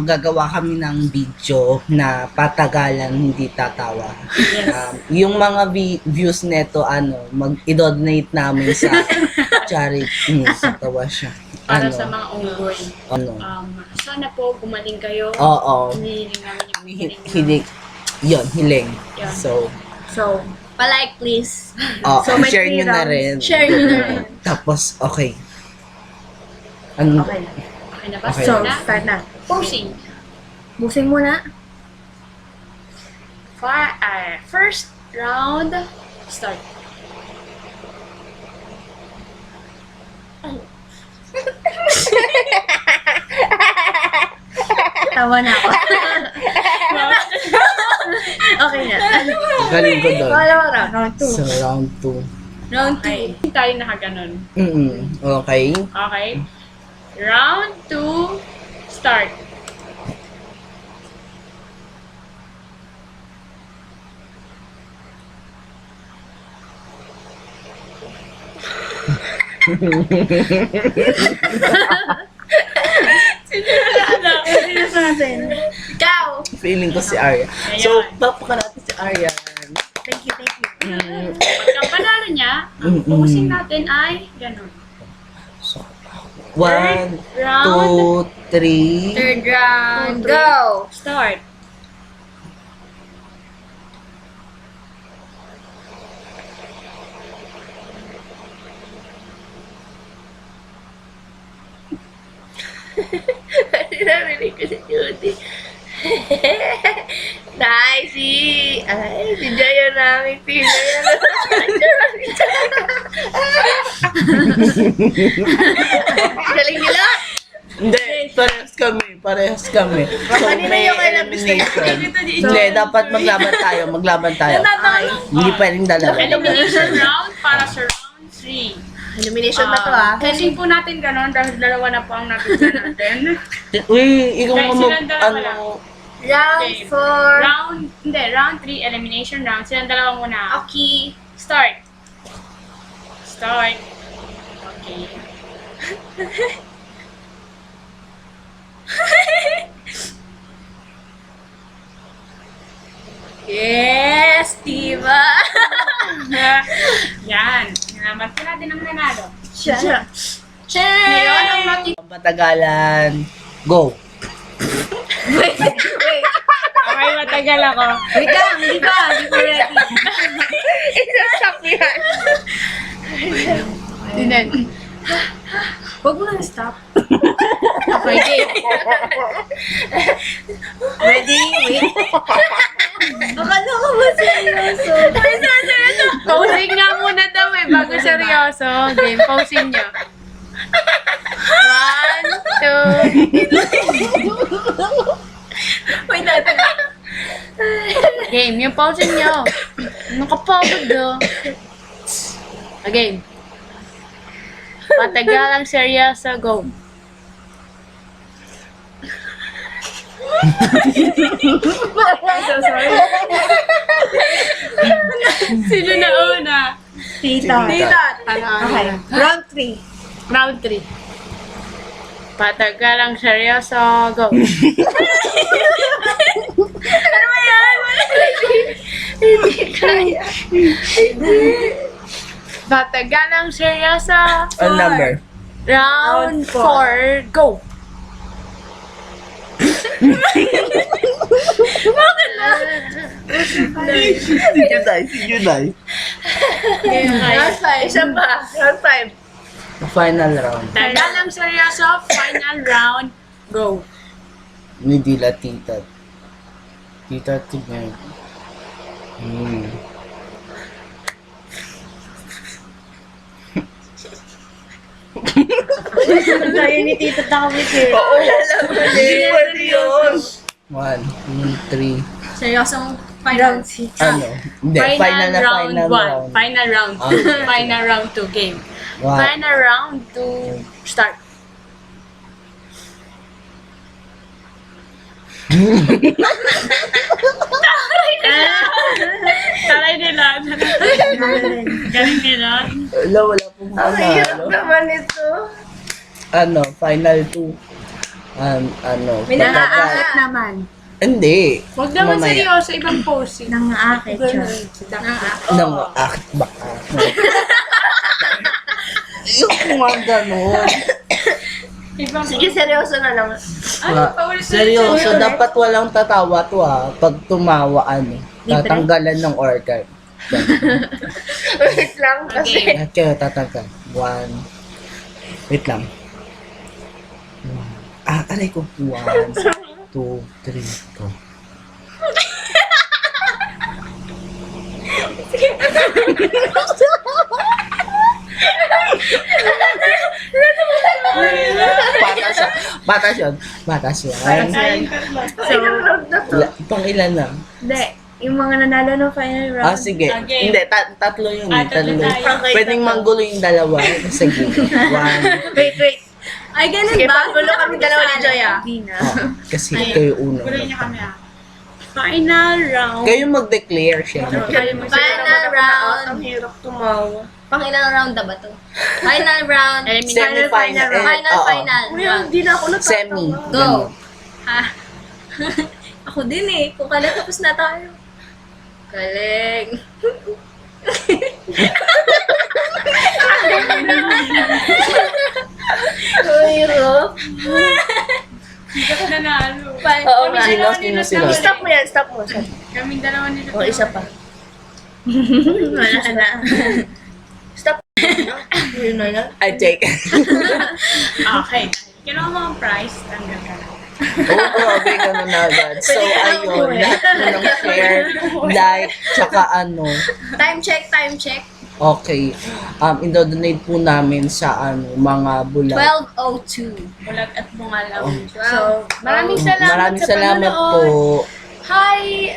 Gagawa kami ng video na patagalan, hindi tatawa. Yung mga views neto, mag-i-donate namin sa charity. Tatawa siya. Para sa mga ongoing. Sana po gumaling kayo. Oo. Hinihiling namin yung Hiling. Yun, hiling. Yun. So, palike please. may share nyo na rin. Share nyo na rin. Tapos, okay. Okay. Okay na ba? Okay. So, Na? start na. Posing. Busing muna. First round, start. Tawa na ako. Okay na. Galing ko doon. Pangalawang round. Round 2. So, round 2. Round 2. Okay. Tayo nakaganon. Okay. Okay. Round 2, start. Sino sa natin? Ikaw! Feeling ko si Arya. Ayan. So, papakan natin si Arya. Thank you, thank you. Pagka panalo niya, ang posing natin ay ganon. So, 1, Round, 2, 3. Third round. Two, Go! start. Narinig ko si Judy. Nice! Si Joy yung namin pila yan. Galing nila! Hindi, parehas kami. So, Kanina may yung elimination. Hindi, dapat maglaban tayo. Ay, Hindi pwedeng dalawa. Elimination round para sa round 3. elimination na to ah. Posing po natin ganon dahil dalawa na po ang natitira natin. Uy, ikaw Guys, mo silang dalawa lang. Round Okay. 4. Round 3, elimination round. Silang dalawa muna. Okay. Start. Okay. Yes! Diba? Yan. Naman po natin ang nanalo. Siya. Ngayon, ang Patagalan. Go. Wait. Okay, matagal ako. Wait lang, hindi pa. Hindi pa ready. Isa-stop yan. Dinan. Huwag mo na stop. Okay, game. Ready? Wait. Akala ko ba seryoso? Posing nga muna daw bago seryoso. Game, posing nyo. 1, 2. Wait natin. Game, yung posing nyo. Nakapagod do. Game. Patagalang seryoso, go. So sorry. Sino na una? Tita. Okay. Round 3. Round 3. Patagalang seryoso, go. Ano ba yan? Hindi kaya. Patagalang seryoso. Ang number. Round Round four. 4, go. Juday. Round 5. Isa pa. Round 5. Final round. Patagalang seryoso, final round, go. Hindi la tita. Tita, tignan. Tayo ni Tito Takawit eh. Oo, alam ko din. 1, 2, 3. Seryosong final. Hindi, final na round final 1. round. Final round 2. Okay. Final round 2 game. Wow. Final round 2, start. Taray nila. Galing nila. Wala pong Ang hirap panalo. naman ito. Final 2. May patagal. naaakit naman. Hindi. Huwag naman Mamaya. seryoso, ibang posing. Nang-aakit siya. Nang akit baka. Yung mga ganon. Ibang Sige, seryoso na lang. Seryoso, dapat walang tatawa to Pag tumawa, tatanggalan ng organ. Wait lang kasi. Lahat kayo tatanggal. 1. Wait lang. Aray ko. 1, 2, 3, go. Batas yun. Batas yun. So, Pang ilan na? hindi. Yung mga nanalo ng final round. Sige. Okay. Hindi, tatlo yun. Tatlo Tatlo. tayo. Pwedeng manggulo yung dalawa. Sige. 1. Wait. Ay, ganun Sige, ba? panggulo kami dalawa ni Joy, Hindi na. Kasi kayo uno. Guloy niya kami Final round. Kayo mag-declare siya. Final round. Ang hirap tumawa. Pang ilang round na ba to? Final round. Semi-final. Final. Ngayon, hindi na ako natatawa. Semi. Go. Ako din eh. Kung kala tapos na tayo. Galing. Hirap. Hindi ka nanalo. Oo nga. Sino? Stop mo yan, stop mo. Kaming dalawa nila. O, isa pa. Wala na. Stop. Yun na yan. I take. Okay. Kinuha mo ang prize, tanggap ka na. Grabe, ganun na agad. So, ayun. Lahat mo ng share, like, tsaka Time check. Okay. Indodonate po namin sa mga bulag. 12:02. Bulag at bungalaw. Oh. So, maraming salamat Maraming sa salamat panonood. po. Hi!